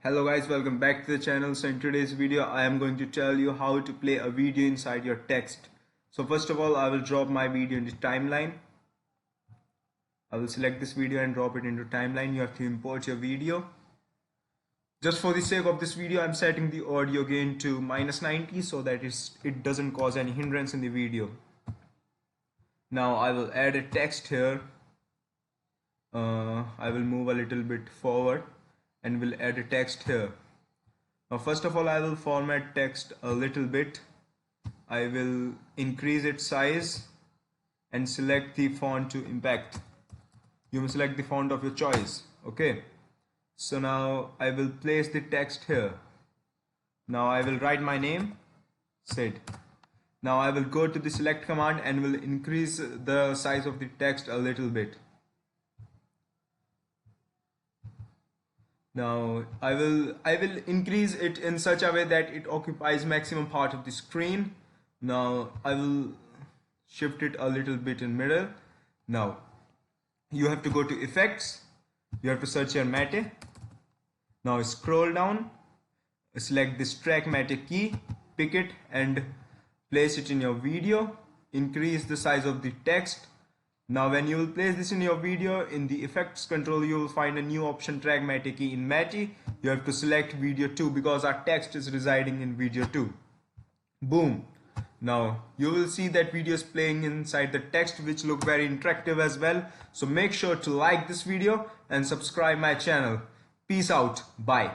Hello guys, welcome back to the channel. So in today's video I am going to tell you how to play a video inside your text. So first of all, I will drop my video into timeline. I will select this video and drop it into timeline. You have to import your video. Just for the sake of this video, I'm setting the audio gain to -90 so that it doesn't cause any hindrance in the video. Now I will add a text here. I will move a little bit forward and will add a text here. Now first of all, I will format text a little bit. I will increase its size and select the font to impact. You must select the font of your choice. Okay, so now I will place the text here. Now I will write my name, Sid. Now I will go to the select command and will increase the size of the text a little bit. Now I will increase it in such a way that it occupies maximum part of the screen. Now I will shift it a little bit in middle. Now you have to go to effects. You have to search your matte. Now scroll down, select this track matte key, pick it and place it in your video. Increase the size of the text. Now when you will place this in your video, in the effects control you will find a new option, track matte key in matte. You have to select video 2 because our text is residing in video 2. Boom. Now you will see that video is playing inside the text, which look very interactive as well. So make sure to like this video and subscribe my channel. Peace out. Bye.